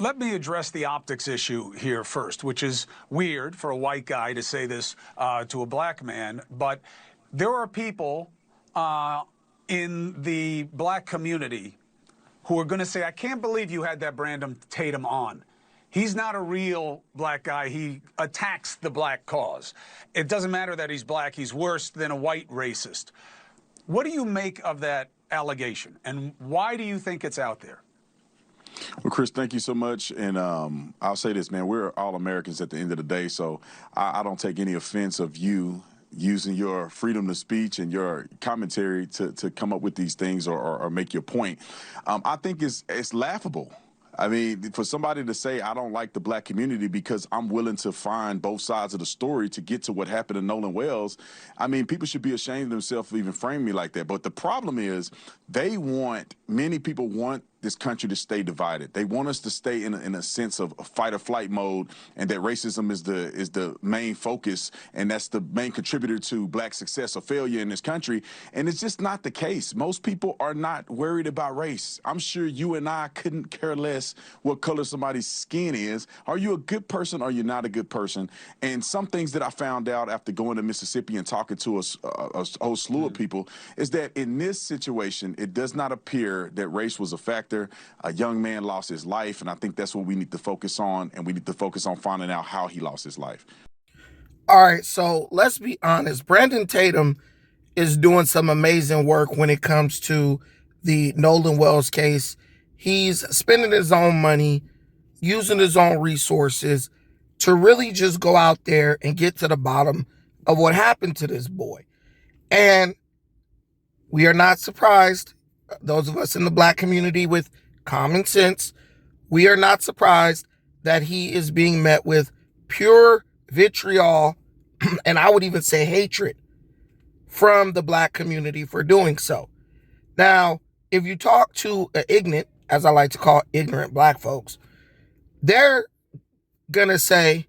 Let me address the optics issue here first, which is weird for a white guy to say this to a black man. But there are people in the black community who are going to say, I can't believe you had that Brandon Tatum on. He's not a real black guy. He attacks the black cause. It doesn't matter that he's black. He's worse than a white racist. What do you make of that allegation? And why do you think it's out there? Well, Chris, thank you so much. And I'll say this, man, we're all Americans at the end of the day. So I don't take any offense of you using your freedom of speech and your commentary to come up with these things or make your point. I think it's laughable. I mean, for somebody to say, I don't like the black community because I'm willing to find both sides of the story to get to what happened to Nolan Wells, I mean, people should be ashamed of themselves for even framing me like that. But the problem is many people want this country to stay divided. They want us to stay in a sense of fight or flight mode, and that racism is the main focus, and that's the main contributor to black success or failure in this country. And it's just not the case. Most people are not worried about race. I'm sure you and I couldn't care less what color somebody's skin is. Are you a good person or are you not a good person? And some things that I found out after going to Mississippi and talking to a whole slew of people is that in this situation, it does not appear that race was a factor. A young man lost his life, and I think that's what we need to focus on, and we need to focus on finding out how he lost his life. All right, so let's be honest. Brandon Tatum is doing some amazing work when it comes to the Nolan Wells case. He's spending his own money, using his own resources to really just go out there and get to the bottom of what happened to this boy. And we are not surprised. Those of us in the black community with common sense, we are not surprised that he is being met with pure vitriol, and I would even say hatred from the black community for doing so. Now, if you talk to ignorant, as I like to call ignorant black folks, they're gonna say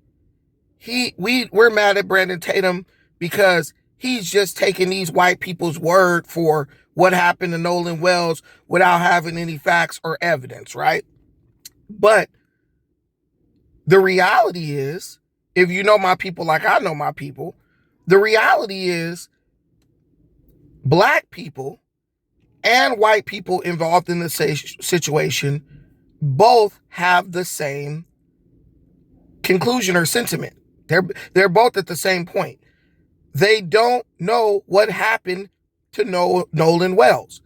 we're mad at Brandon Tatum because he's just taking these white people's word for what happened to Nolan Wells without having any facts or evidence, right? But the reality is, if you know my people like I know my people, the reality is black people and white people involved in the situation both have the same conclusion or sentiment. They're both at the same point. They don't know what happened to Nolan Wells.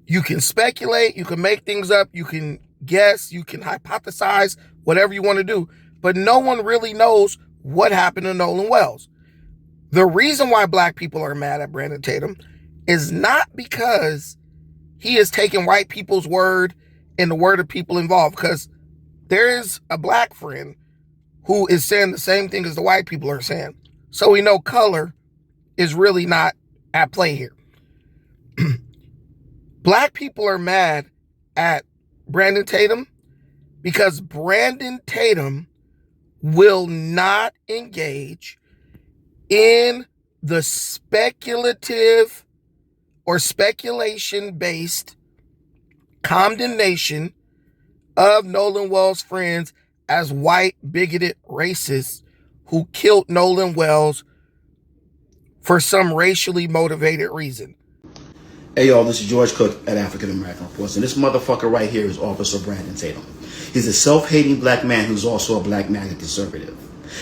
You can speculate, you can make things up, you can guess, you can hypothesize, whatever you want to do, but no one really knows what happened to Nolan Wells. The reason why black people are mad at Brandon Tatum is not because he is taking white people's word and the word of people involved, because there is a black friend who is saying the same thing as the white people are saying. So we know color is really not at play here. Black people are mad at Brandon Tatum because Brandon Tatum will not engage in the speculative or speculation-based condemnation of Nolan Wells' friends as white, bigoted racists who killed Nolan Wells for some racially motivated reason. Hey y'all, this is George Cook at African American Reports, and this motherfucker right here is Officer Brandon Tatum. He's a self-hating black man who's also a black MAGA conservative.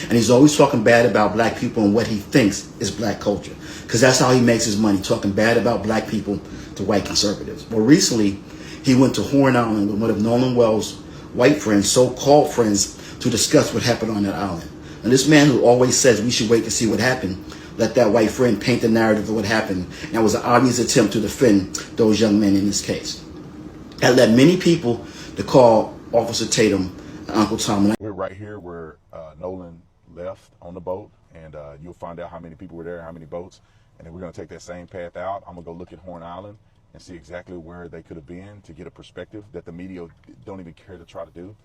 And he's always talking bad about black people and what he thinks is black culture. Because that's how he makes his money, talking bad about black people to white conservatives. Well, recently, he went to Horn Island with one of Nolan Wells' white friends, so-called friends, to discuss what happened on that island. And this man who always says we should wait to see what happened, let that white friend paint the narrative of what happened. And it was an obvious attempt to defend those young men in this case. That led many people to call Officer Tatum Uncle Tom. We're right here where Nolan left on the boat, and you'll find out how many people were there, how many boats, and then we're going to take that same path out. I'm going to go look at Horn Island and see exactly where they could have been to get a perspective that the media don't even care to try to do.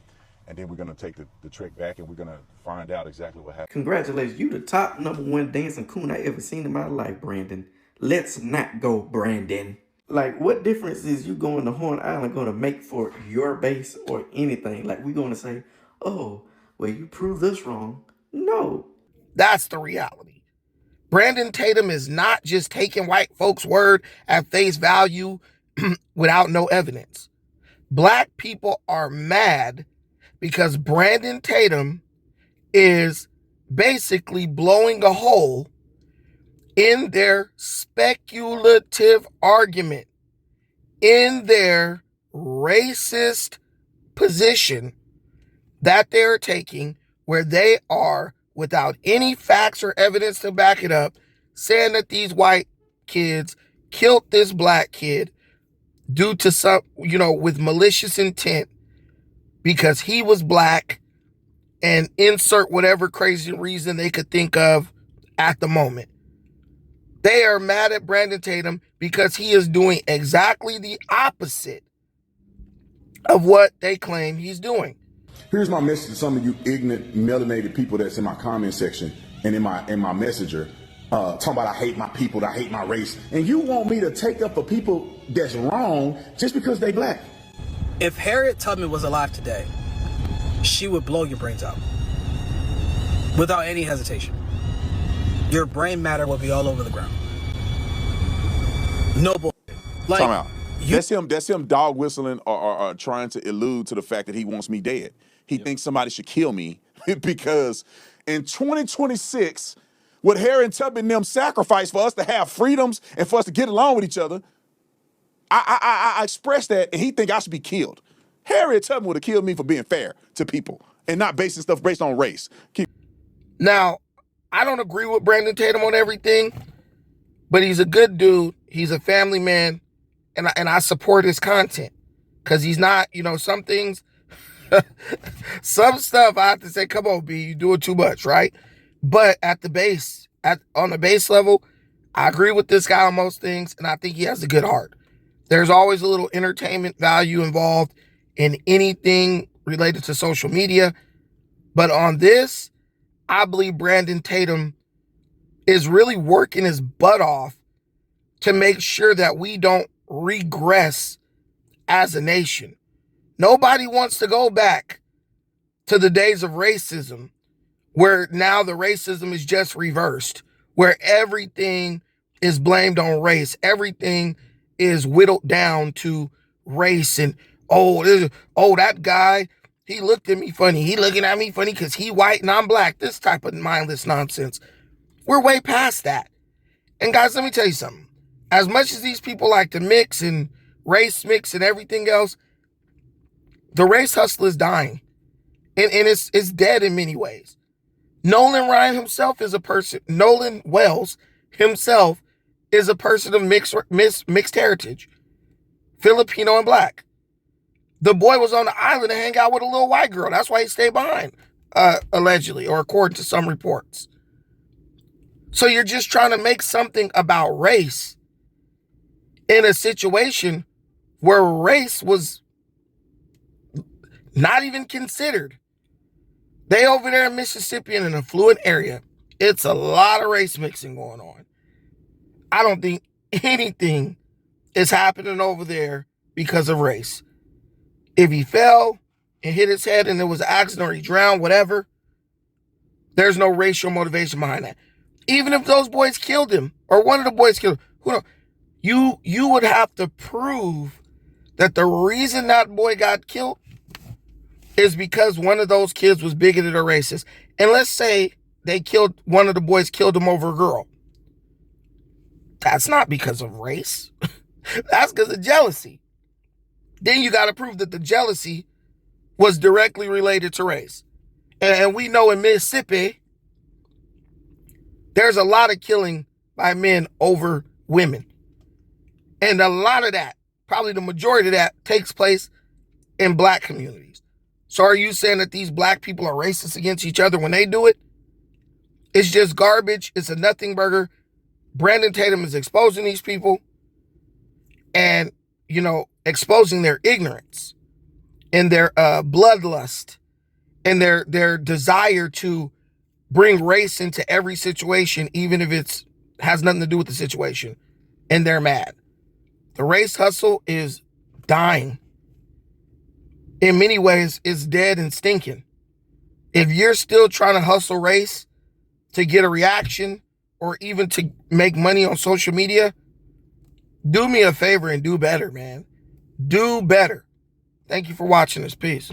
And then we're going to take the trek back, and we're going to find out exactly what happened. Congratulations. You the top #1 dancing coon I ever seen in my life, Brandon. Let's not go, Brandon. Like, what difference is you going to Horn Island going to make for your base or anything? Like, we going to say, oh, well, you proved this wrong. No. That's the reality. Brandon Tatum is not just taking white folks' word at face value without no evidence. Black people are mad because Brandon Tatum is basically blowing a hole in their speculative argument, in their racist position that they're taking, where they are, without any facts or evidence to back it up, saying that these white kids killed this black kid due to some, with malicious intent because he was black, and insert whatever crazy reason they could think of at the moment. They are mad at Brandon Tatum because he is doing exactly the opposite of what they claim he's doing. Here's my message to some of you ignorant, melanated people that's in my comment section and in my messenger, talking about I hate my people, I hate my race. And you want me to take up for people that's wrong just because they black. If Harriet Tubman was alive today, she would blow your brains out without any hesitation. Your brain matter will be all over the ground. No bull. Like, Time out. That's him dog whistling or trying to allude to the fact that he wants me dead. He thinks somebody should kill me because in 2026, what Harriet Tubman and them sacrificed for us to have freedoms and for us to get along with each other, I expressed that, and he think I should be killed. Harriet Tubman would have killed me for being fair to people and not basing stuff based on race. Now, I don't agree with Brandon Tatum on everything, but he's a good dude. He's a family man, and I support his content because he's not, some things, some stuff I have to say, come on, B, you doing too much, right? But on the base level, I agree with this guy on most things, and I think he has a good heart. There's always a little entertainment value involved in anything related to social media. But on this, I believe Brandon Tatum is really working his butt off to make sure that we don't regress as a nation. Nobody wants to go back to the days of racism, where now the racism is just reversed, where everything is blamed on race. Everything is whittled down to race, and that guy, he looked at me funny. He looking at me funny because he white and I'm black. This type of mindless nonsense. We're way past that. And guys, let me tell you something. As much as these people like to mix and race mix and everything else, the race hustle is dying. And it's dead in many ways. Nolan Wells himself is a person of mixed heritage, Filipino and black. The boy was on the island to hang out with a little white girl. That's why he stayed behind, allegedly, or according to some reports. So you're just trying to make something about race in a situation where race was not even considered. They over there in Mississippi in an affluent area. It's a lot of race mixing going on. I don't think anything is happening over there because of race. If he fell and hit his head and it was an accident or he drowned, whatever, there's no racial motivation behind that. Even if those boys killed him or one of the boys killed him, who knows? You would have to prove that the reason that boy got killed is because one of those kids was bigoted or racist. And let's say one of the boys killed him over a girl. That's not because of race. That's because of jealousy. Then you got to prove that the jealousy was directly related to race. And we know in Mississippi, there's a lot of killing by men over women. And a lot of that, probably the majority of that, takes place in black communities. So are you saying that these black people are racist against each other when they do it? It's just garbage. It's a nothing burger. Brandon Tatum is exposing these people and, exposing their ignorance and their bloodlust and their desire to bring race into every situation, even if it has nothing to do with the situation. And they're mad. The race hustle is dying. In many ways, it's dead and stinking. If you're still trying to hustle race to get a reaction or even to make money on social media, do me a favor and do better, man. Do better. Thank you for watching this. Peace.